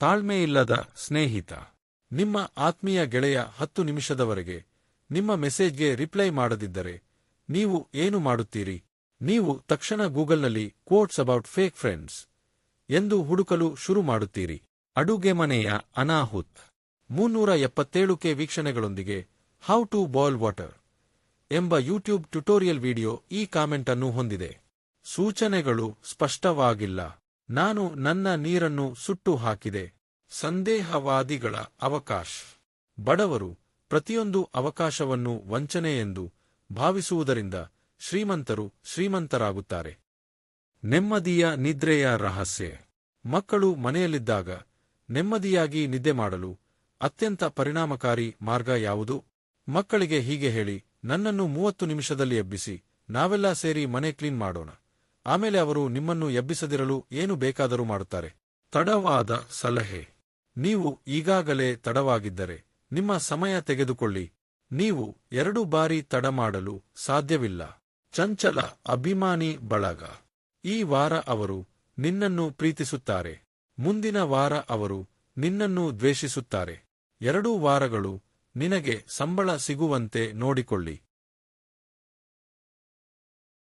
ತಾಳ್ಮೆಯಿಲ್ಲದ ಸ್ನೇಹಿತ. ನಿಮ್ಮ ಆತ್ಮೀಯ ಗೆಳೆಯ 10 ನಿಮಿಷದವರೆಗೆ ನಿಮ್ಮ ಮೆಸೇಜ್ಗೆ ರಿಪ್ಲೈ ಮಾಡದಿದ್ದರೆ ನೀವು ಏನು ಮಾಡುತ್ತೀರಿ? ನೀವು ತಕ್ಷಣ ಗೂಗಲ್ನಲ್ಲಿ ಕ್ವೋಟ್ಸ್ ಅಬೌಟ್ ಫೇಕ್ ಫ್ರೆಂಡ್ಸ್ ಎಂದು ಹುಡುಕಲು ಶುರು ಮಾಡುತ್ತೀರಿ. ಅಡುಗೆಮನೆಯ ಅನಾಹುತ್. 377K ವೀಕ್ಷಣೆಗಳೊಂದಿಗೆ ಹೌ ಟು ಬಾಯ್ಲ್ ವಾಟರ್ ಎಂಬ ಯೂಟ್ಯೂಬ್ ಟ್ಯುಟೋರಿಯಲ್ ವಿಡಿಯೋ ಈ ಕಾಮೆಂಟ್ ಅನ್ನು ಹೊಂದಿದೆ. ಸೂಚನೆಗಳು ಸ್ಪಷ್ಟವಾಗಿಲ್ಲ. ನಾನು ನನ್ನ ನೀರನ್ನು ಸುಟ್ಟು ಹಾಕಿದೆ. ಸಂದೇಹವಾದಿಗಳ ಅವಕಾಶ. ಬಡವರು ಪ್ರತಿಯೊಂದು ಅವಕಾಶವನ್ನು ವಂಚನೆ ಎಂದು ಭಾವಿಸುವುದರಿಂದ ಶ್ರೀಮಂತರು ಶ್ರೀಮಂತರಾಗುತ್ತಾರೆ. ನೆಮ್ಮದಿಯ ನಿದ್ರೆಯ ರಹಸ್ಯ. ಮಕ್ಕಳು ಮನೆಯಲ್ಲಿದ್ದಾಗ ನೆಮ್ಮದಿಯಾಗಿ ನಿದ್ದೆ ಮಾಡಲು ಅತ್ಯಂತ ಪರಿಣಾಮಕಾರಿ ಮಾರ್ಗ ಯಾವುದು? ಮಕ್ಕಳಿಗೆ ಹೀಗೆ ಹೇಳಿ, ನನ್ನನ್ನು 30 ನಿಮಿಷದಲ್ಲಿ ಎಬ್ಬಿಸಿ, ನಾವೆಲ್ಲ ಸೇರಿ ಮನೆ ಕ್ಲೀನ್ ಮಾಡೋಣ. ಆಮೇಲೆ ಅವರು ನಿಮ್ಮನ್ನು ಎಬ್ಬಿಸದಿರಲು ಏನು ಬೇಕಾದರೂ ಮಾಡುತ್ತಾರೆ. ತಡವಾದ ಸಲಹೆ. ನೀವು ಈಗಾಗಲೇ ತಡವಾಗಿದ್ದರೆ ನಿಮ್ಮ ಸಮಯ ತೆಗೆದುಕೊಳ್ಳಿ. ನೀವು 2 ಬಾರಿ ತಡ ಮಾಡಲು ಸಾಧ್ಯವಿಲ್ಲ. ಚಂಚಲ ಅಭಿಮಾನಿ ಬಳಗ. ಈ ವಾರ ಅವರು ನಿನ್ನನ್ನು ಪ್ರೀತಿಸುತ್ತಾರೆ. ಮುಂದಿನ ವಾರ ಅವರು ನಿನ್ನನ್ನು ದ್ವೇಷಿಸುತ್ತಾರೆ. 2 ವಾರಗಳು ನಿನಗೆ ಸಂಬಳ ಸಿಗುವಂತೆ ನೋಡಿಕೊಳ್ಳಿ.